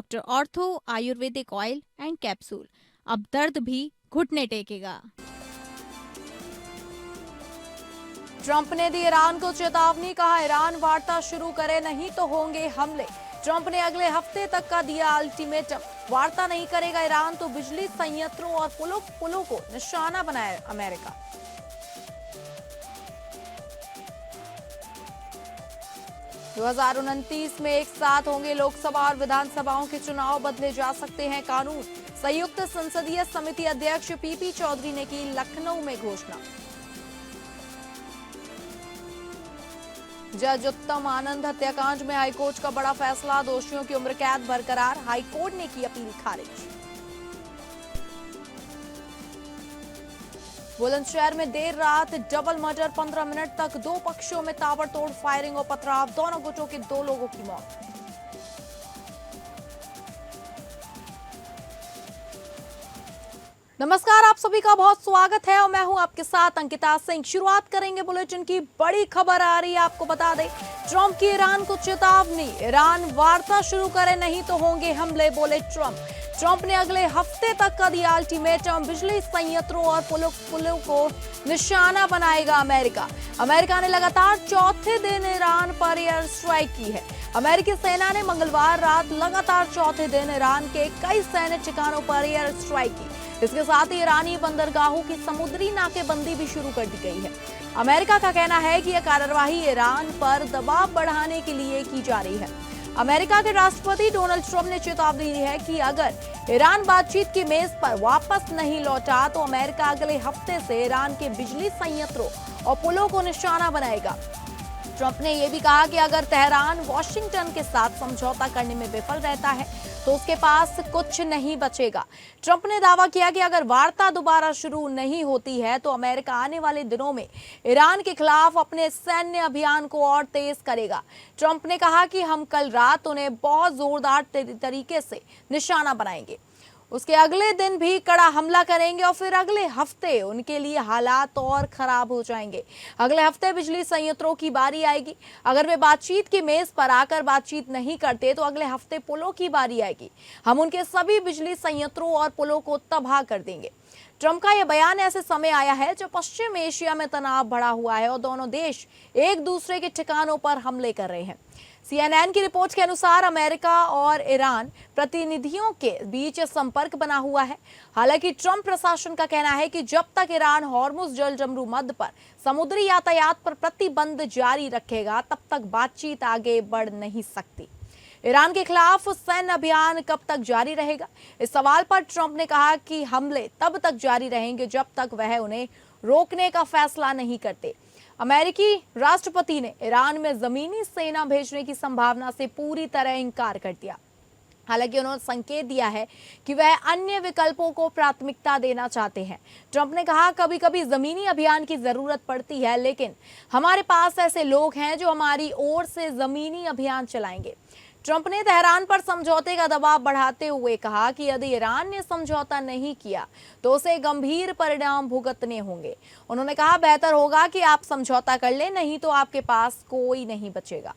Doctor ortho Ayurvedic oil and capsule. अब दर्द भी घुटने टेकेगा। ट्रंप ने दी ईरान को चेतावनी, कहा ईरान वार्ता शुरू करे नहीं तो होंगे हमले। ट्रंप ने अगले हफ्ते तक का दिया अल्टीमेटम, वार्ता नहीं करेगा ईरान तो बिजली संयंत्रों और पुलों को निशाना बनाए अमेरिका। दो 2029 में एक साथ होंगे लोकसभा और विधानसभाओं के चुनाव, बदले जा सकते हैं कानून। संयुक्त संसदीय समिति अध्यक्ष पीपी चौधरी ने की लखनऊ में घोषणा। जज उत्तम आनंद हत्याकांड में हाईकोर्ट का बड़ा फैसला, दोषियों की उम्र कैद बरकरार, हाईकोर्ट ने की अपील खारिज। बुलंदशहर में देर रात डबल मर्डर, 15 मिनट तक दो पक्षों में ताबड़तोड़ फायरिंग और पथराव, दोनों गुटों के 2 लोगों की मौत। नमस्कार, आप सभी का बहुत स्वागत है और मैं हूं आपके साथ अंकिता सिंह। शुरुआत करेंगे बुलेटिन की। बड़ी खबर आ रही है, आपको बता दें, ट्रंप की ईरान को चेतावनी, ईरान वार्ता शुरू करे नहीं तो होंगे हमले, बोले ट्रंप। ट्रंप ने अगले हफ्ते तक का दिया अल्टीमेटम, बिजली संयंत्रों और पुलों को निशाना बनाएगा अमेरिका। अमेरिका ने लगातार चौथे दिन ईरान पर एयर स्ट्राइक की है। अमेरिकी सेना ने मंगलवार रात लगातार चौथे दिन ईरान के कई सैन्य ठिकानों पर एयर स्ट्राइक की। इसके साथ ही ईरानी बंदरगाहों की समुद्री नाकेबंदी भी शुरू कर दी गई है। अमेरिका का कहना है कि यह कार्रवाई ईरान पर दबाव बढ़ाने के लिए की जा रही है। अमेरिका के राष्ट्रपति डोनाल्ड ट्रंप ने चेतावनी दी है कि अगर ईरान बातचीत की मेज पर वापस नहीं लौटा तो अमेरिका अगले हफ्ते से ईरान के बिजली संयंत्रों और पुलों को निशाना बनाएगा। ट्रंप ने यह भी कहा कि अगर तेहरान वॉशिंगटन के साथ समझौता करने में विफल रहता है तो उसके पास कुछ नहीं बचेगा। ट्रंप ने दावा किया कि अगर वार्ता दोबारा शुरू नहीं होती है तो अमेरिका आने वाले दिनों में ईरान के खिलाफ अपने सैन्य अभियान को और तेज करेगा। ट्रंप ने कहा कि हम कल रात उन्हें बहुत जोरदार तरीके से निशाना बनाएंगे, उसके अगले दिन भी कड़ा हमला करेंगे और फिर अगले हफ्ते उनके लिए हालात और खराब हो जाएंगे। अगले हफ्ते बिजली संयंत्रों की बारी आएगी। अगर वे बातचीत की मेज पर आकर बातचीत नहीं करते तो अगले हफ्ते पुलों की बारी आएगी। हम उनके सभी बिजली संयंत्रों और पुलों को तबाह कर देंगे। ट्रंप का यह बयान ऐसे समय आया है जब पश्चिम एशिया में तनाव बढ़ा हुआ है और दोनों देश एक दूसरे के ठिकानों पर हमले कर रहे हैं। CNN की रिपोर्ट के अनुसार अमेरिका और ईरान प्रतिनिधियों के बीच संपर्क बना हुआ है। हालांकि ट्रंप प्रशासन का कहना है कि जब तक ईरान हॉर्मुज जलजमरू मध्य पर समुद्री यातायात पर प्रतिबंध जारी रखेगा तब तक बातचीत आगे बढ़ नहीं सकती। ईरान के खिलाफ सैन्य अभियान कब तक जारी रहेगा? इस सवाल पर ट्रंप ने कहा कि हमले तब तक जारी रहेंगे जब तक वह उन्हें रोकने का फैसला नहीं करते। अमेरिकी राष्ट्रपति ने ईरान में जमीनी सेना भेजने की संभावना से पूरी तरह इंकार कर दिया। हालांकि उन्होंने संकेत दिया है कि वह अन्य विकल्पों को प्राथमिकता देना चाहते हैं। ट्रंप ने कहा, कभी कभी जमीनी अभियान की जरूरत पड़ती है, लेकिन हमारे पास ऐसे लोग हैं जो हमारी ओर से जमीनी अभियान चलाएंगे। ट्रंप ने तेहरान पर समझौते का दबाव बढ़ाते हुए कहा कि यदि ईरान ने समझौता नहीं किया तो उसे गंभीर परिणाम भुगतने होंगे। उन्होंने कहा, बेहतर होगा कि आप समझौता कर लें, नहीं तो आपके पास कोई नहीं बचेगा।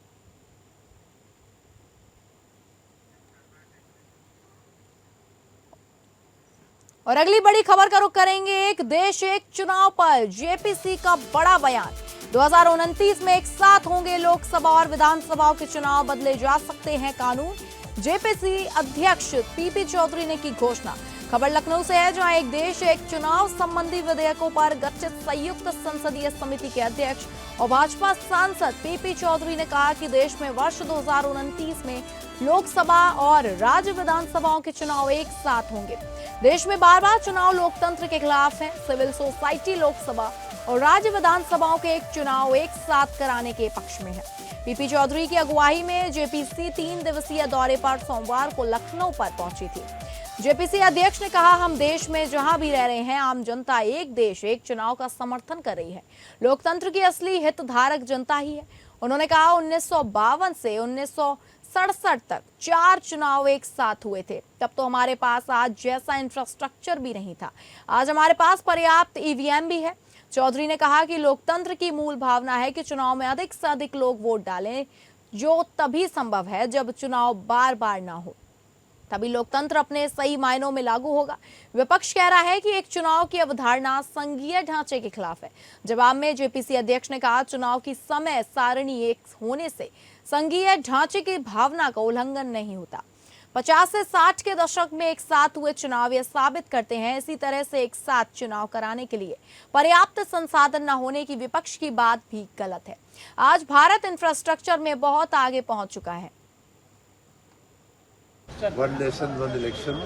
और अगली बड़ी खबर का रुख करेंगे। एक देश एक चुनाव पर जेपीसी का बड़ा बयान। 2029 में एक साथ होंगे लोकसभा और विधानसभाओं के चुनाव, बदले जा सकते हैं कानून। जेपीसी अध्यक्ष पीपी चौधरी ने की घोषणा। खबर लखनऊ से है, जहां एक देश एक चुनाव संबंधी विधेयकों पर गठित संयुक्त संसदीय समिति के अध्यक्ष और भाजपा सांसद पीपी चौधरी ने कहा कि देश में वर्ष 2029 में लोकसभा और राज्य विधानसभाओं के चुनाव एक साथ होंगे। देश में बार बार चुनाव लोकतंत्र के खिलाफ है। सिविल सोसाइटी लोकसभा और राज्य विधानसभाओं के एक चुनाव एक साथ कराने के पक्ष में है। पीपी चौधरी की अगुवाई में जेपीसी 3 दिवसीय दौरे पर सोमवार को लखनऊ पर पहुंची थी। जेपीसी अध्यक्ष ने कहा, हम देश में जहां भी रह रहे हैं, आम जनता एक देश एक चुनाव का समर्थन कर रही है। लोकतंत्र की असली हितधारक जनता ही है। उन्होंने कहा, 1952 से 1967 तक 4 चुनाव एक साथ हुए थे। तब तो हमारे पास आज जैसा इंफ्रास्ट्रक्चर भी नहीं था। आज हमारे पास पर्याप्त ईवीएम भी है। चौधरी ने कहा कि लोकतंत्र की मूल भावना है कि चुनाव में अधिक से अधिक लोग वोट डालें, जो तभी संभव है जब चुनाव बार बार ना हो। तभी लोकतंत्र अपने सही मायनों में लागू होगा। विपक्ष कह रहा है कि एक चुनाव की अवधारणा संघीय ढांचे के खिलाफ है। जवाब में जेपीसी अध्यक्ष ने कहा, चुनाव की समय सारणी एक होने से संघीय ढांचे की भावना का उल्लंघन नहीं होता। 50 से 60 के दशक में एक साथ हुए चुनाव यह साबित करते हैं। इसी तरह से एक साथ चुनाव कराने के लिए पर्याप्त संसाधन न होने की विपक्ष की बात भी गलत है। आज भारत इंफ्रास्ट्रक्चर में बहुत आगे पहुंच चुका है। वन नेशन वन इलेक्शन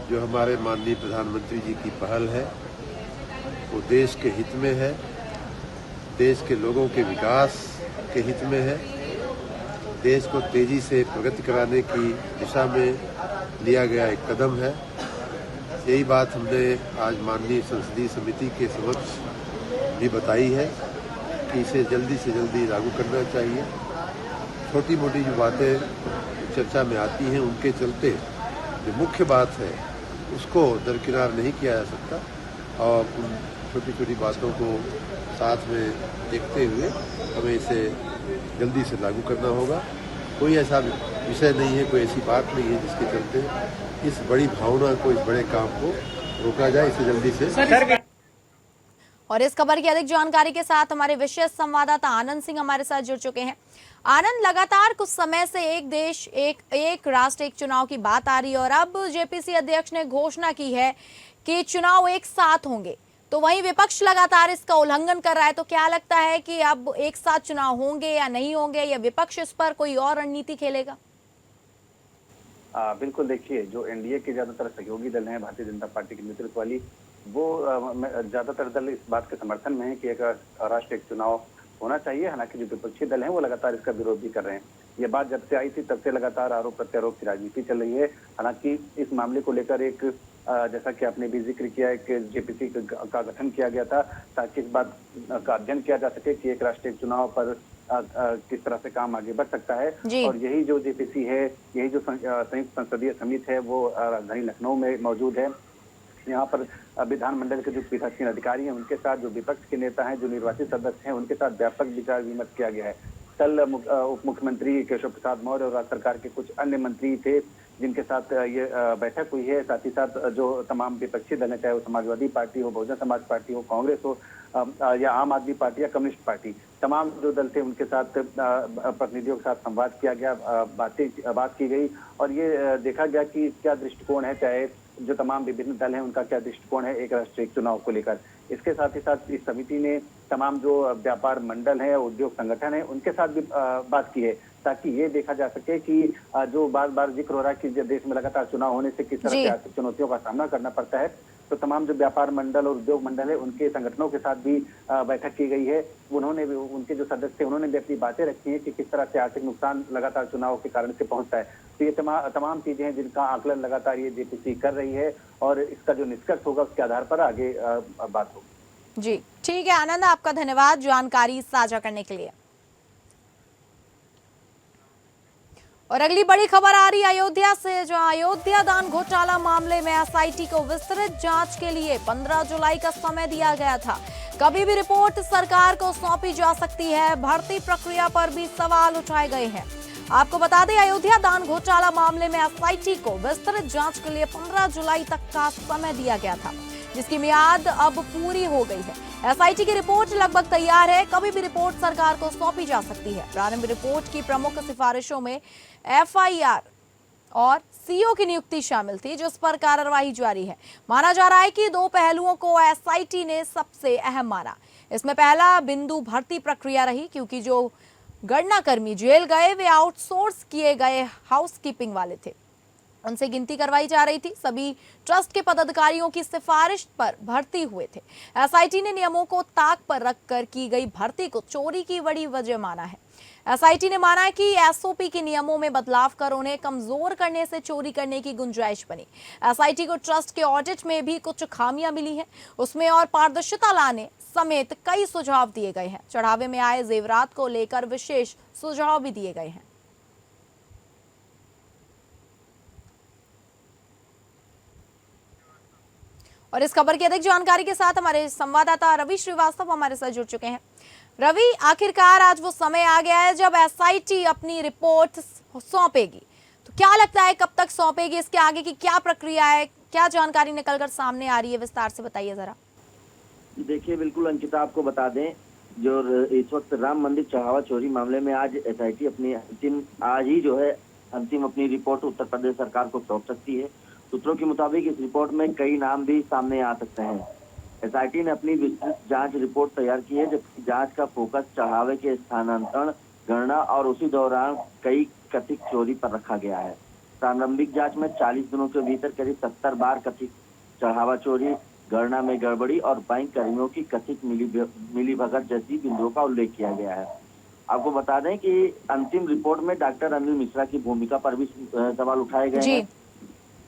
जो हमारे माननीय प्रधानमंत्री जी की पहल है, वो देश के हित में है, देश के लोगों के विकास के हित में है, देश को तेजी से प्रगति कराने की दिशा में लिया गया एक कदम है। यही बात हमने आज माननीय संसदीय समिति के समक्ष भी बताई है कि इसे जल्दी से जल्दी लागू करना चाहिए। छोटी मोटी जो बातें चर्चा में आती हैं, उनके चलते जो मुख्य बात है उसको दरकिनार नहीं किया जा सकता और उन छोटी छोटी बातों को साथ में देखते हुए हमें इसे जल्दी से लागू करना होगा। कोई ऐसा विषय नहीं है, कोई ऐसी बात नहीं है जिसके चलते इस बड़ी भावना को, इस बड़े काम को रोका जाए। इसे जल्दी से। और इस खबर की अधिक जानकारी के साथ हमारे विशेष संवाददाता आनंद सिंह हमारे साथ जुड़ चुके हैं। आनंद, लगातार कुछ समय से एक देश एक राष्ट्र एक चुनाव की बात आ रही है और अब जेपीसी अध्यक्ष ने घोषणा की है कि चुनाव एक साथ होंगे, तो वहीं विपक्ष लगातार इसका उल्लंघन कर रहा है। तो क्या लगता है कि अब एक साथ चुनाव होंगे या नहीं होंगे, या विपक्ष इस पर कोई और रणनीति खेलेगा? बिल्कुल, देखिए, जो एनडीए के ज्यादातर सहयोगी दल हैं, भारतीय जनता पार्टी के नेतृत्व वाली, वो ज्यादातर दल इस बात के समर्थन में है कि एक राष्ट्र एक चुनाव होना चाहिए। हालांकि जो विपक्षी दल हैं वो लगातार इसका विरोध भी कर रहे हैं। ये बात जब से आई थी तब से लगातार आरोप प्रत्यारोप की राजनीति चल रही है। हालांकि इस मामले को लेकर एक जैसा कि आपने भी जिक्र किया है कि जेपीसी का गठन किया गया था ताकि इस बात का अध्ययन किया जा सके कि एक राष्ट्रीय चुनाव पर किस तरह से काम आगे बढ़ सकता है। और यही जो जेपीसी है, यही जो संयुक्त संसदीय समिति है, वो राजधानी लखनऊ में मौजूद है। यहाँ पर विधानमंडल के जो पीठासीन अधिकारी हैं, उनके साथ जो विपक्ष के नेता हैं, जो निर्वाचित सदस्य हैं, उनके साथ व्यापक विचार विमर्श किया गया है। कल उप मुख्यमंत्री केशव प्रसाद मौर्य और राज्य सरकार के कुछ अन्य मंत्री थे जिनके साथ ये बैठक हुई है। साथ ही साथ जो तमाम विपक्षी दल हैं, चाहे वो समाजवादी पार्टी हो, बहुजन समाज पार्टी हो, कांग्रेस हो या आम आदमी पार्टी या कम्युनिस्ट पार्टी, तमाम जो दल थे उनके साथ प्रतिनिधियों के साथ संवाद किया गया, बात की गई और ये देखा गया कि क्या दृष्टिकोण है, चाहे जो तमाम विभिन्न दल हैं उनका क्या दृष्टिकोण है एक राष्ट्र एक चुनाव को लेकर। इसके साथ ही साथ इस समिति ने तमाम जो व्यापार मंडल है, उद्योग संगठन है, उनके साथ भी बात की है ताकि ये देखा जा सके कि जो बार बार जिक्र हो रहा है कि देश में लगातार चुनाव होने से किस तरह से आर्थिक चुनौतियों का सामना करना पड़ता है, तो तमाम जो व्यापार मंडल और उद्योग मंडल है उनके संगठनों के साथ भी बैठक की गई है। उन्होंने भी, उनके जो सदस्य थे, उन्होंने भी अपनी बातें रखी हैं कि किस तरह से आर्थिक नुकसान लगातार चुनाव के कारण से पहुंचता है। तो ये तमाम चीजें हैं जिनका आकलन लगातार ये जेपीसी कर रही है और इसका जो निष्कर्ष होगा उसके आधार पर आगे बात होगी। जी ठीक है आनंद, आपका धन्यवाद जानकारी साझा करने के लिए। और अगली बड़ी खबर आ रही है अयोध्या से, जहां अयोध्या दान घोटाला मामले में एसआईटी को विस्तृत जांच के लिए 15 जुलाई का समय दिया गया था। कभी भी रिपोर्ट सरकार को सौंपी जा सकती है। भर्ती प्रक्रिया पर भी सवाल उठाए गए हैं। आपको बता दें, अयोध्या दान घोटाला मामले में एसआईटी को विस्तृत जांच के लिए 15 जुलाई तक का समय दिया गया था, जिसकी मियाद अब पूरी हो गई है। एसआईटी की रिपोर्ट लगभग तैयार है। कभी भी रिपोर्ट सरकार को सौंपी जा सकती है। प्रारंभिक रिपोर्ट की प्रमुख सिफारिशों में एफआईआर और सीओ की नियुक्ति शामिल थी, जिस पर कार्रवाई जारी है। माना जा रहा है कि दो पहलुओं को एसआईटी ने सबसे अहम माना। इसमें पहला बिंदु भर्ती प्रक्रिया रही, क्योंकि जो गणना कर्मी जेल गए वे आउटसोर्स किए गए हाउसकीपिंग वाले थे। उनसे गिनती करवाई जा रही थी। सभी ट्रस्ट के पदाधिकारियों की सिफारिश पर भर्ती हुए थे। एसआईटी ने नियमों को ताक पर रखकर की गई भर्ती को चोरी की बड़ी वजह माना है। एसआईटी ने माना है कि एसओपी के नियमों में बदलाव कर उन्हें कमजोर करने से चोरी करने की गुंजाइश बनी। एसआईटी को ट्रस्ट के ऑडिट में भी कुछ खामियां मिली हैं। उसमें और पारदर्शिता लाने समेत कई सुझाव दिए गए हैं। चढ़ावे में आए जेवरात को लेकर विशेष सुझाव भी दिए गए हैं। और इस खबर की अधिक जानकारी के साथ हमारे संवाददाता रवि श्रीवास्तव हमारे साथ जुड़ चुके हैं। रवि, आखिरकार आज वो समय आ गया है जब एसआईटी अपनी रिपोर्ट सौंपेगी। तो क्या लगता है कब तक सौंपेगी, इसके आगे की क्या प्रक्रिया है, क्या जानकारी निकलकर सामने आ रही है, विस्तार से बताइए जरा। देखिए, बिल्कुल अंकिता, आपको बता दें, जो इस वक्त राम मंदिर चढ़ावा चोरी मामले में आज एसआईटी अपनी आज ही जो है अंतिम अपनी रिपोर्ट उत्तर प्रदेश सरकार को सौंप सकती है। सूत्रों के मुताबिक इस रिपोर्ट में कई नाम भी सामने आ सकते हैं। एसआईटी ने अपनी विस्तृत जांच रिपोर्ट तैयार की है, जबकि जांच का फोकस चढ़ावे के स्थानांतरण, गणना और उसी दौरान कई कथित चोरी पर रखा गया है। प्रारंभिक जांच में 40 दिनों के भीतर करीब 70 बार कथित चढ़ावा चोरी, गणना में गड़बड़ी और बैंक कर्मियों की कथित मिलीभगत जैसी बिंदुओं का उल्लेख किया गया है। आपको बता दें कि अंतिम रिपोर्ट में डॉक्टर अनिल मिश्रा की भूमिका पर भी सवाल उठाए गए हैं।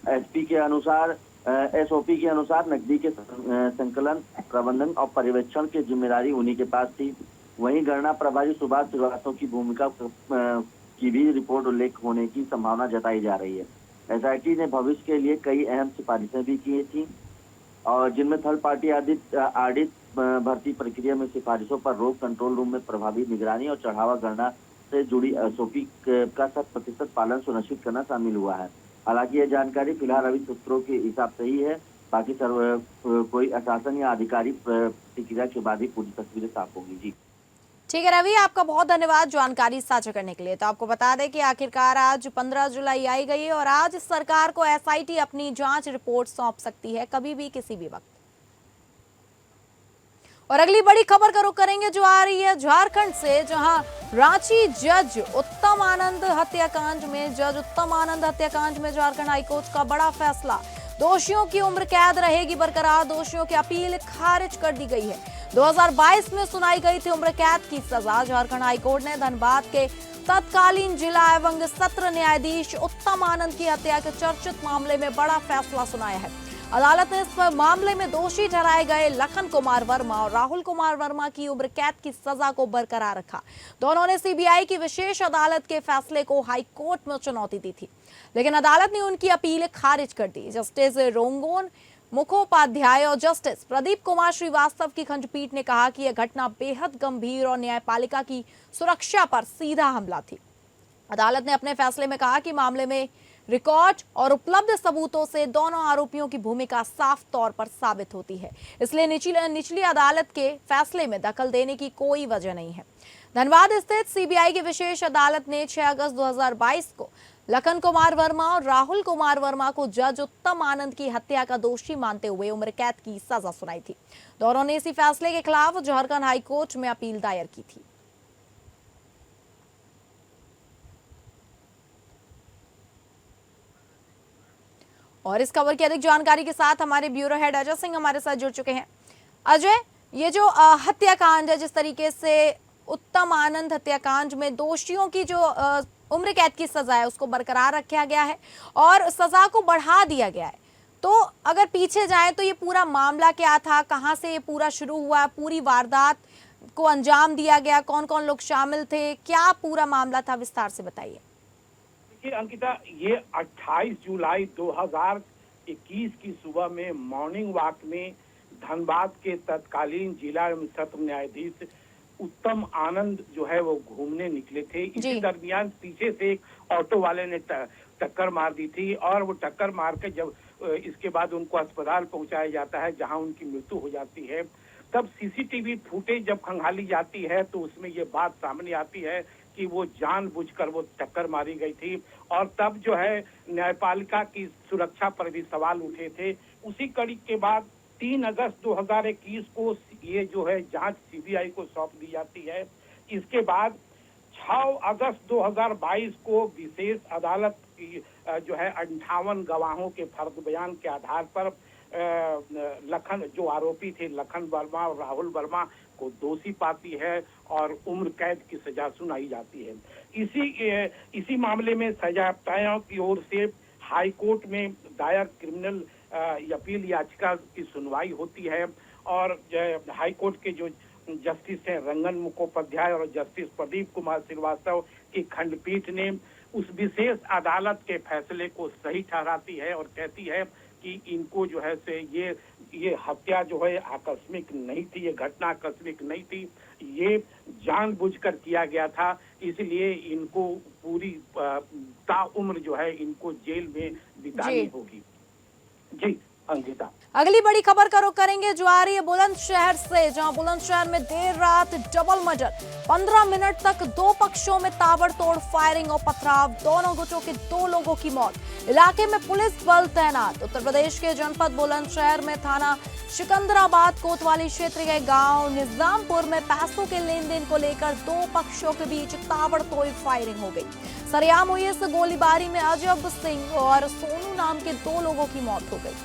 एसपी के अनुसार एसओपी के अनुसार नकदी के संकलन, प्रबंधन और पर्यवेक्षण की जिम्मेदारी उन्हीं के पास थी। वहीं गणना प्रभारी सुभाष श्रीवास्तव की भूमिका की भी रिपोर्ट उल्लेख होने की संभावना जताई जा रही है। एसआईटी ने भविष्य के लिए कई अहम सिफारिशें भी की थी, और जिनमें थर्ड पार्टी ऑडिट, भर्ती प्रक्रिया में सिफारिशों पर रोक, कंट्रोल रूम में प्रभावी निगरानी और चढ़ावा गणना से जुड़ी एसओपी का 100% पालन सुनिश्चित करना शामिल हुआ है। हालांकि यह जानकारी फिलहाल अभी सूत्रों के हिसाब से ही है, बाकी कोई अशासन या आधिकारिक प्रतिक्रिया के बाद ही पूरी तस्वीरें साफ होगी। जी ठीक है रवि, आपका बहुत धन्यवाद जानकारी साझा करने के लिए। तो आपको बता दें कि आखिरकार आज 15 जुलाई आई गई है और आज सरकार को एसआईटी अपनी जांच रिपोर्ट सौंप सकती है, कभी भी किसी भी वक्त। और अगली बड़ी खबर का रुख करेंगे जो आ रही है झारखंड से, जहां रांची जज उत्तम आनंद हत्याकांड में झारखंड हाईकोर्ट का बड़ा फैसला। दोषियों की उम्र कैद रहेगी बरकरार, दोषियों की अपील खारिज कर दी गई है। 2022 में सुनाई गई थी उम्र कैद की सजा। झारखंड हाईकोर्ट ने धनबाद के तत्कालीन जिला एवं सत्र न्यायाधीश उत्तम आनंद की हत्या के चर्चित मामले में बड़ा फैसला सुनाया है। अदालत ने इस मामले में दोषी ठहराए गए लखन कुमार वर्मा और राहुल कुमार वर्मा की उम्र कैद की सजा को बरकरार रखा। दोनों ने सीबीआई की विशेष अदालत के फैसले को हाईकोर्ट में चुनौती दी थी, लेकिन अदालत ने उनकी अपील खारिज कर दी। जस्टिस रोंगोन मुखोपाध्याय और जस्टिस प्रदीप कुमार श्रीवास्तव की खंडपीठ ने कहा कि यह घटना बेहद गंभीर और न्यायपालिका की सुरक्षा पर सीधा हमला थी। अदालत ने अपने फैसले में कहा कि मामले में रिकॉर्ड और उपलब्ध सबूतों से दोनों आरोपियों की भूमिका साफ तौर पर साबित होती है, इसलिए निचली अदालत के फैसले में दखल देने की कोई वजह नहीं है। धनबाद स्थित सीबीआई की विशेष अदालत ने 6 अगस्त 2022 को लखन कुमार वर्मा और राहुल कुमार वर्मा को जज उत्तम आनंद की हत्या का दोषी मानते हुए उम्र कैद की सजा सुनाई थी। दोनों ने इसी फैसले के खिलाफ झारखंड हाईकोर्ट में अपील दायर की थी। और इस खबर की अधिक जानकारी के साथ हमारे ब्यूरो हेड अजय सिंह हमारे साथ जुड़ चुके हैं। अजय, ये जो हत्याकांड है, जिस तरीके से उत्तम आनंद हत्याकांड में दोषियों की जो उम्र कैद की सजा है उसको बरकरार रखा गया है और सजा को बढ़ा दिया गया है, तो अगर पीछे जाए तो ये पूरा मामला क्या था, कहां से ये पूरा शुरू हुआ, पूरी वारदात को अंजाम दिया गया, कौन कौन लोग शामिल थे, क्या पूरा मामला था, विस्तार से बताइए। देखिए अंकिता, ये 28 जुलाई 2021 की सुबह में मॉर्निंग वॉक में धनबाद के तत्कालीन जिला एवं सत्र न्यायाधीश उत्तम आनंद जो है वो घूमने निकले थे। इसी दरमियान पीछे से एक ऑटो वाले ने टक्कर मार दी थी और वो टक्कर मार के जब इसके बाद उनको अस्पताल पहुंचाया जाता है जहां उनकी मृत्यु हो जाती है, तब सीसीटीवी फुटेज जब खंगाली जाती है तो उसमें ये बात सामने आती है कि वो जानबूझकर वो टक्कर मारी गई थी और तब जो है न्यायपालिका की सुरक्षा पर भी सवाल उठे थे। उसी कड़ी के बाद 3 अगस्त 2021 को ये जो है जांच सीबीआई को सौंप दी जाती है। इसके बाद 6 अगस्त 2022 को विशेष अदालत की जो है 58 गवाहों के फर्द बयान के आधार पर लखन जो आरोपी थे लखन वर्मा और राहुल वर्मा को दोषी पाती है और उम्र कैद की सजा सुनाई जाती है। इसी मामले में सजायाफ्ताओं की ओर से हाई कोर्ट में दायर क्रिमिनल अपील याचिका की सुनवाई होती है और हाई कोर्ट के जो जस्टिस हैं रंगन मुखोपाध्याय और जस्टिस प्रदीप कुमार श्रीवास्तव की खंडपीठ ने उस विशेष अदालत के फैसले को सही ठहराती है और कहती है कि इनको जो है से ये हत्या जो है आकस्मिक नहीं थी, ये घटना आकस्मिक नहीं थी, ये जानबूझकर किया गया था इसलिए इनको पूरी ताउम्र जो है इनको जेल में बितानी होगी। जी अंकिता, अगली बड़ी खबर का रुख करेंगे जो आ रही है बुलंदशहर से, जहां बुलंदशहर में देर रात डबल मर्डर, 15 मिनट तक दो पक्षों में ताबड़तोड़ फायरिंग और पथराव, दोनों गुटों के 2 लोगों की मौत, इलाके में पुलिस बल तैनात। उत्तर प्रदेश के जनपद बुलंदशहर में थाना सिकंदराबाद कोतवाली क्षेत्र के गांव निजामपुर में पैसों के लेन देन को लेकर 2 पक्षों के बीच ताबड़तोड़ फायरिंग हो गई। सरेआम हुई इस गोलीबारी में अजब सिंह और सोनू नाम के 2 लोगों की मौत हो गई,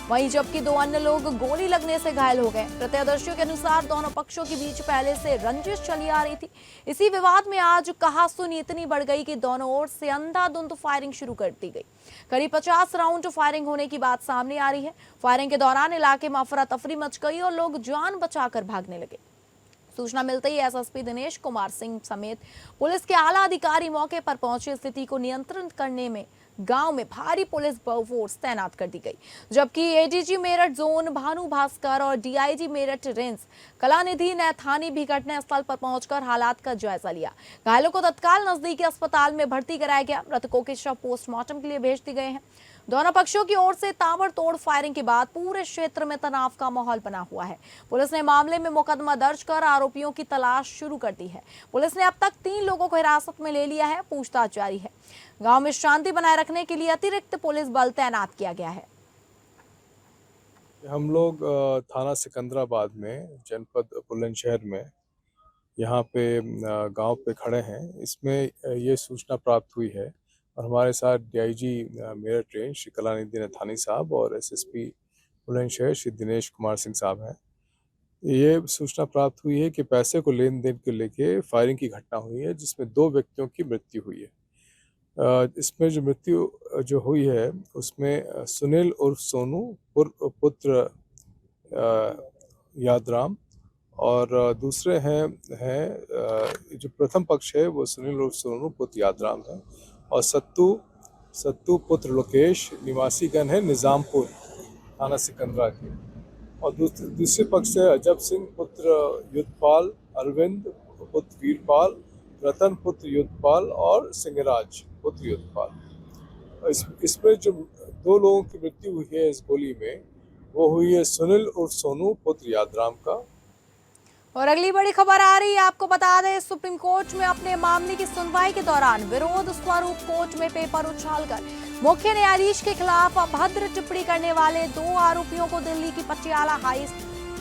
वहीं जबकि 2 अन्य लोग गोली लगने से घायल हो गए। प्रत्यक्षदर्शियों के अनुसार दोनों पक्षों के बीच पहले से रंजिश चली आ रही थी। इसी विवाद में आज कहासुनी इतनी बढ़ गई कि दोनों ओर से अंधाधुंध फायरिंग शुरू कर दी गई। करीब 50 राउंड फायरिंग होने की बात सामने आ रही है। फायरिंग के दौरान इलाके में अफरा तफरी मच गई और लोग जान बचाकर भागने लगे। सूचना मिलते ही एसएसपी दिनेश कुमार सिंह समेत पुलिस के आला अधिकारी मौके पर पहुंचे। स्थिति को नियंत्रित करने में गांव में भारी पुलिस फोर्स तैनात कर दी गई, जबकि एडीजी मेरठ जोन भानु भास्कर और डीआईजी मेरठ रेंज कलानिधि नैथानी भी घटना स्थल पर पहुंचकर हालात का जायजा लिया। घायलों को तत्काल नजदीकी अस्पताल में भर्ती कराया गया। मृतकों के शव पोस्टमार्टम के लिए भेज दिए गए हैं। दोनों पक्षों की ओर से ताबड़तोड़ फायरिंग के बाद पूरे क्षेत्र में तनाव का माहौल बना हुआ है। पुलिस ने मामले में मुकदमा दर्ज कर आरोपियों की तलाश शुरू कर दी है। पुलिस ने अब तक 3 लोगों को हिरासत में ले लिया है, पूछताछ जारी है। गांव में शांति बनाए रखने के लिए अतिरिक्त पुलिस बल तैनात किया गया है। हम लोग थाना सिकंदराबाद में जनपद बुलंदशहर में यहाँ पे गांव पे खड़े हैं। इसमें ये सूचना प्राप्त हुई है और हमारे साथ डीआईजी मेरठ रेंज श्री कलानिधि नैथानी साहब और एसएसपी बुलंदशहर श्री दिनेश कुमार सिंह साहब हैं। ये सूचना प्राप्त हुई है कि पैसे को लेन देन को लेके फायरिंग की घटना हुई है, जिसमें 2 व्यक्तियों की मृत्यु हुई है। इसमें जो मृत्यु जो हुई है उसमें सुनील उर्फ सोनू पुत्र यादराम और दूसरे हैं जो प्रथम पक्ष है वो सुनील उर्फ सोनू पुत्र यादराम है और सत्तू पुत्र लोकेश निवासीगण है निजामपुर थाना सिकंदरा के। और दूसरे पक्ष से अजब सिंह पुत्र युद्धपाल, अरविंद पुत्र वीरपाल, रतन पुत्र युद्धपाल और सिंहराज पुत्र युद्धपाल। इसमें जो 2 लोगों की मृत्यु हुई है इस गोली में, वो हुई है सुनील उर्फ सोनू पुत्र यादराम का। और अगली बड़ी खबर आ रही है, आपको बता दें सुप्रीम कोर्ट में अपने मामले की सुनवाई के दौरान विरोध स्वरूप कोर्ट में पेपर उछालकर मुख्य न्यायाधीश के खिलाफ अभद्र टिप्पणी करने वाले 2 आरोपियों को दिल्ली की पटियाला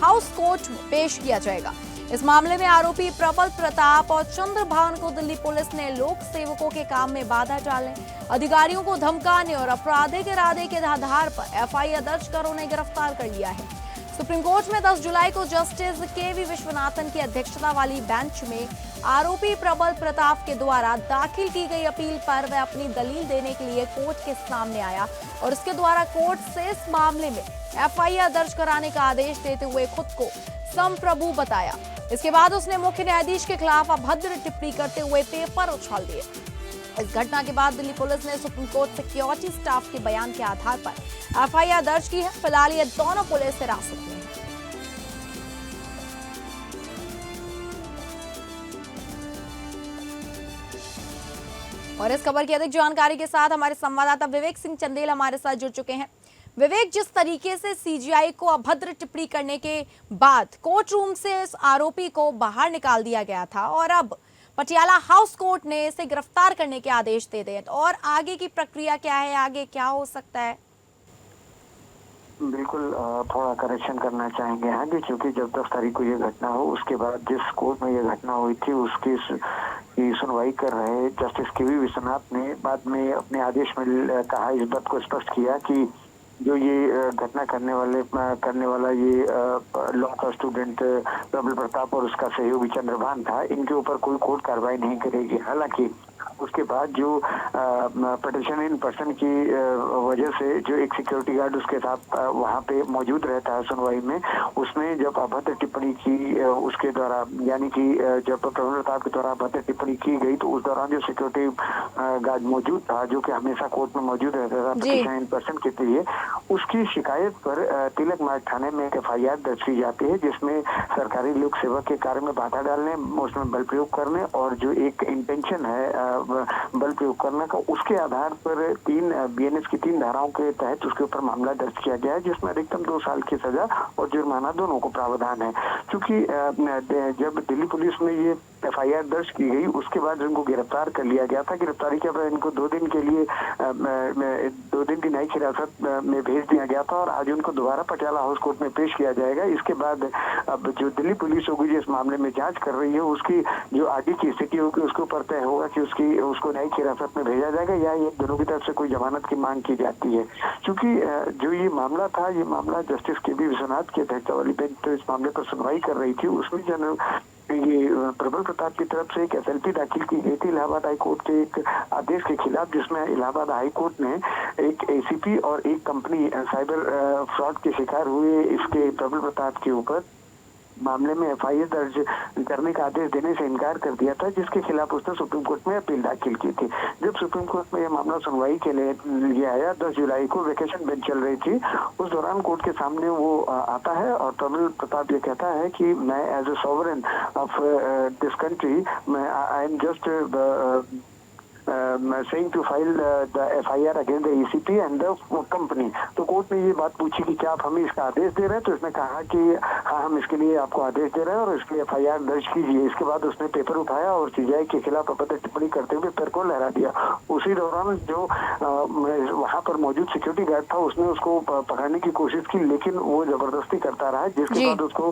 हाउस कोर्ट में पेश किया जाएगा। इस मामले में आरोपी प्रबल प्रताप और चंद्रभान को दिल्ली पुलिस ने लोक सेवकों के काम में बाधा डालने, अधिकारियों को धमकाने और आपराधिक इरादे के आधार पर एफआईआर दर्ज कर उन्हें गिरफ्तार कर लिया है। सुप्रीम कोर्ट में 10 जुलाई को जस्टिस केवी विश्वनाथन की अध्यक्षता वाली बेंच में आरोपी प्रबल प्रताप के द्वारा दाखिल की गई अपील पर वह अपनी दलील देने के लिए कोर्ट के सामने आया और उसके द्वारा कोर्ट से इस मामले में एफआईआर दर्ज कराने का आदेश देते हुए खुद को संप्रभु बताया। इसके बाद उसने मुख्य न्यायाधीश के खिलाफ अभद्र टिप्पणी करते हुए पेपर उछाल दिए। इस घटना के बाद दिल्ली पुलिस ने सुप्रीम कोर्ट सिक्योरिटी स्टाफ के बयान के आधार पर एफआईआर दर्ज की है। फिलहाल ये दोनों पुलिस हिरासत में हैं। और इस खबर की अधिक जानकारी के साथ हमारे संवाददाता विवेक सिंह चंदेल हमारे साथ जुड़ चुके हैं। विवेक, जिस तरीके से सीजीआई को अभद्र टिप्पणी करने के बाद कोर्ट रूम से इस आरोपी को बाहर निकाल दिया गया था और अब पटियाला हाउस कोर्ट ने इसे गिरफ्तार करने के आदेश दे दिए, और आगे की प्रक्रिया क्या है, आगे क्या हो सकता है? बिल्कुल थोड़ा करेक्शन करना चाहेंगे। हाँ जी, क्योंकि जब 10 तारीख को ये घटना हो उसके बाद जिस कोर्ट में ये घटना हुई थी उसकी सुनवाई कर रहे जस्टिस केवी विश्वनाथ ने बाद में अपने आदेश में कहा, इस बात को स्पष्ट किया कि जो ये घटना करने वाला ये लॉ का स्टूडेंट प्रबल प्रताप और उसका सहयोगी चंद्रभान था, इनके ऊपर कोई कोर्ट कार्रवाई नहीं करेगी। हालांकि उसके बाद जो पिटिशन इन पर्सन की वजह से जो एक सिक्योरिटी गार्ड उसके साथ वहाँ पे मौजूद रहता है सुनवाई में, उसने जब अभद्र टिप्पणी की उसके द्वारा, यानी कि जब प्रवीण प्रताप के द्वारा अभद्र टिप्पणी की गई, तो उस दौरान जो सिक्योरिटी गार्ड मौजूद था, जो कि हमेशा कोर्ट में मौजूद रहता था पिटिशन इन पर्सन के लिए, उसकी शिकायत पर तिलक मार्ग थाने में एक FIR दर्ज की जाती है, जिसमें सरकारी लोक सेवक के कार्य में बाधा डालने, उसमें बल प्रयोग करने और जो एक इंटेंशन है बल प्रयोग करने का, उसके आधार पर 3 BNS की 3 धाराओं के तहत उसके ऊपर मामला दर्ज किया गया है, जिसमें अधिकतम 2 साल की सजा और जुर्माना दोनों को प्रावधान है। क्योंकि जब दिल्ली पुलिस में ये FIR दर्ज की गई, उसके बाद इनको गिरफ्तार कर लिया गया था। गिरफ्तारी के बाद इनको 2 दिन के लिए 2 दिन की न्यायिक हिरासत में भेज दिया गया था और आज उनको दोबारा पटियाला हाउस कोर्ट में पेश किया जाएगा। इसके बाद अब जो दिल्ली पुलिस होगी जो इस मामले में जांच कर रही है, उसकी जो आगे की स्थिति होगी उसके ऊपर तय होगा कि उसको न्यायिक हिरासत में भेजा जाएगा या ये दोनों की तरफ से कोई जमानत की मांग की जाती है। क्योंकि जो ये मामला था, ये मामला जस्टिस KB विश्वनाथ की अध्यक्षता वाली बेंच तो इस मामले पर सुनवाई कर रही थी। उसमें ये प्रबल प्रताप की तरफ से एक SLP दाखिल की गई थी इलाहाबाद हाई कोर्ट के एक आदेश के खिलाफ, जिसमें इलाहाबाद हाई कोर्ट ने एक ACP और एक कंपनी साइबर फ्रॉड के शिकार हुए इसके प्रबल प्रताप के ऊपर मामले में FIR दर्ज करने का आदेश देने से इनकार कर दिया था, जिसके खिलाफ उसने सुप्रीम कोर्ट में अपील दाखिल की थी। जब सुप्रीम कोर्ट में यह मामला सुनवाई के लिए आया 10 जुलाई को, वेकेशन बेंच चल रही थी, उस दौरान कोर्ट के सामने वो आता है और प्रबल प्रताप ये कहता है कि मैं as a sovereign of this country, I am just saying to file the FIR against the ACP and the company। तो कोर्ट ने ये बात पूछी कि क्या आप हमें इसका आदेश दे रहे हैं, तो इसने कहा कि हाँ, हम इसके लिए आपको आदेश दे रहे हैं और इसके FIR दर्ज कीजिए। इसके बाद उसने पेपर उठाया और CJI के खिलाफ अभद्र टिप्पणी करते हुए पेपर को लहरा दिया। उसी दौरान जो वहाँ पर मौजूद सिक्योरिटी गार्ड था, उसने उसको पकड़ने की कोशिश की, लेकिन वो जबरदस्ती करता रहा, जिसके बाद उसको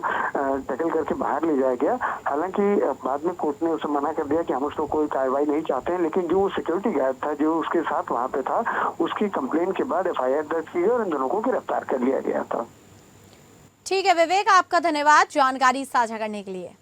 टैकल करके बाहर ले जाया गया। हालांकि बाद में कोर्ट ने उसे मना कर दिया कि हम उसको कोई कार्रवाई नहीं चाहते हैं, लेकिन जो सिक्योरिटी गार्ड था जो उसके साथ वहां पे था, उसकी कंप्लेन के बाद FIR दर्ज की और इन दोनों को गिरफ्तार कर लिया गया था। ठीक है विवेक, आपका धन्यवाद जानकारी साझा करने के लिए।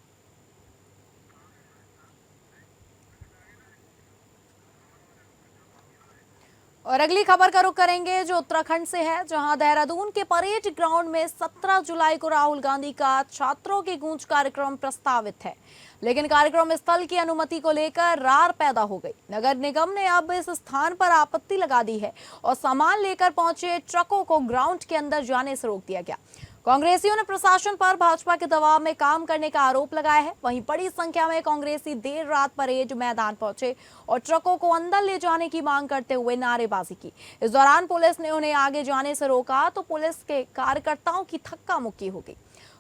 और अगली खबर का रुख करेंगे जो उत्तराखंड से है, जहां देहरादून के परेड ग्राउंड में 17 जुलाई को राहुल गांधी का छात्रों की गूंज कार्यक्रम प्रस्तावित है, लेकिन कार्यक्रम स्थल की अनुमति को लेकर रार पैदा हो गई। नगर निगम ने अब इस स्थान पर आपत्ति लगा दी है और सामान लेकर पहुंचे ट्रकों को ग्राउंड के अंदर जाने से रोक दिया गया। कांग्रेसियों ने प्रशासन पर भाजपा के दबाव में काम करने का आरोप लगाया है। वहीं बड़ी संख्या में कांग्रेसी देर रात परेड मैदान पहुंचे और ट्रकों को अंदर ले जाने की मांग करते हुए नारेबाजी की। इस दौरान पुलिस ने उन्हें आगे जाने से रोका तो पुलिस के कार्यकर्ताओं की धक्का मुक्की हो गई।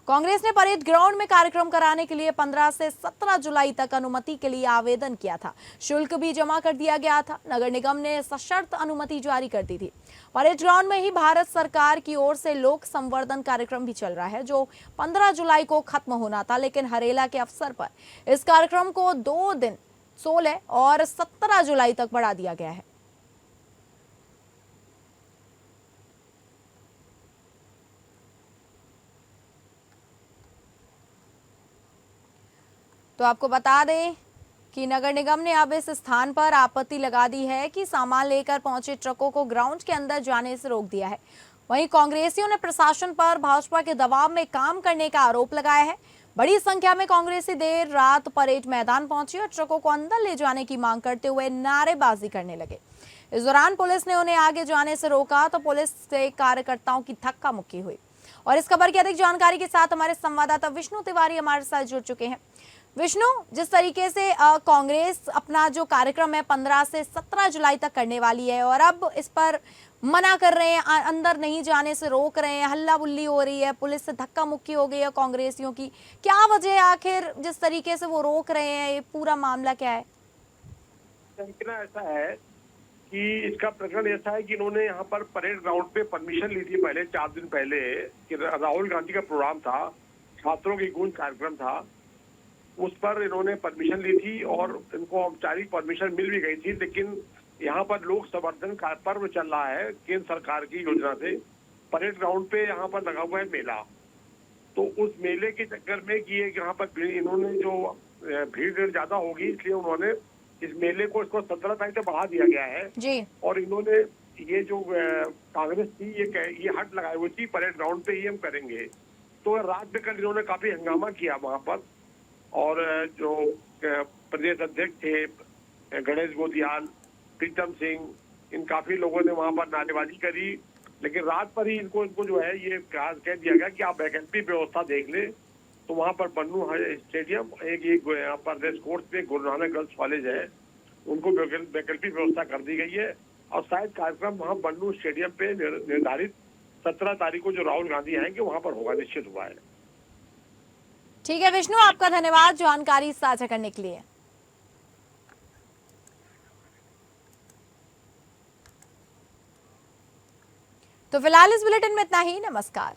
कांग्रेस ने परेड ग्राउंड में कार्यक्रम कराने के लिए 15 से 17 जुलाई तक अनुमति के लिए आवेदन किया था। शुल्क भी जमा कर दिया गया था। नगर निगम ने सशर्त अनुमति जारी कर दी थी। परेड ग्राउंड में ही भारत सरकार की ओर से लोक संवर्धन कार्यक्रम भी चल रहा है, जो 15 जुलाई को खत्म होना था, लेकिन हरेला के अवसर पर इस कार्यक्रम को 2 दिन 16 और 17 जुलाई तक बढ़ा दिया गया है। तो आपको बता दें कि नगर निगम ने अब इस स्थान पर आपत्ति लगा दी है कि सामान लेकर पहुंचे ट्रकों को ग्राउंड के अंदर जाने से रोक दिया है। वहीं कांग्रेसियों ने प्रशासन पर भाजपा के दबाव में काम करने का आरोप लगाया है। बड़ी संख्या में कांग्रेसी देर रात परेड मैदान पहुंचे और ट्रकों को अंदर ले जाने की मांग करते हुए नारेबाजी करने लगे। इस दौरान पुलिस ने उन्हें आगे जाने से रोका तो पुलिस से कार्यकर्ताओं की धक्का मुक्की हुई। और इस खबर की अधिक जानकारी के साथ हमारे संवाददाता विष्णु तिवारी हमारे साथ जुड़ चुके हैं। विष्णु, जिस तरीके से कांग्रेस अपना जो कार्यक्रम है 15 से 17 जुलाई तक करने वाली है और अब इस पर मना कर रहे हैं, अंदर नहीं जाने से रोक रहे हैं, हल्ला बुल्ली हो रही है, पुलिस से धक्का मुक्की हो गई है कांग्रेसियों की, क्या वजह है आखिर जिस तरीके से वो रोक रहे हैं? ये पूरा मामला क्या है? ऐसा है कि इसका प्रकरण ऐसा है कि इन्होंने यहाँ पर परेड ग्राउंड पे परमिशन ली थी पहले 4 दिन पहले कि राहुल गांधी का प्रोग्राम था, छात्रों की गूंज कार्यक्रम था, उस पर इन्होंने परमिशन ली थी और इनको औपचारिक परमिशन मिल भी गई थी। लेकिन यहाँ पर लोक संवर्धन का पर्व चल रहा है केंद्र सरकार की योजना से। परेड ग्राउंड पे यहाँ पर लगा हुआ है मेला, तो उस मेले के चक्कर में कि यहाँ पर इन्होंने जो भीड़ ज्यादा होगी इसलिए उन्होंने इस मेले को इसको 17 तारीख तक बढ़ा दिया गया है जी। और इन्होंने ये जो कांग्रेस थी ये हट लगाई हुई थी परेड ग्राउंड पे ही हम करेंगे। तो रात में कल इन्होंने काफी हंगामा किया वहां पर और जो प्रदेश अध्यक्ष थे गणेश गोदियाल, प्रीतम सिंह, इन काफी लोगों ने वहां पर नारेबाजी करी, लेकिन रात पर ही इनको जो है ये कह दिया गया कि आप वैकल्पिक व्यवस्था देख ले। तो वहां पर बन्नू स्टेडियम एक यहाँ पर रेस कोर्स पे गुरु नानक गर्ल्स कॉलेज है, उनको वैकल्पिक व्यवस्था कर दी गई है और शायद कार्यक्रम वहाँ बन्नू स्टेडियम पे निर्धारित 17 तारीख को जो राहुल गांधी आएंगे वहां पर होगा, निश्चित हुआ है। ठीक है विष्णु, आपका धन्यवाद जानकारी साझा करने के लिए। तो फिलहाल इस बुलेटिन में इतना ही। नमस्कार।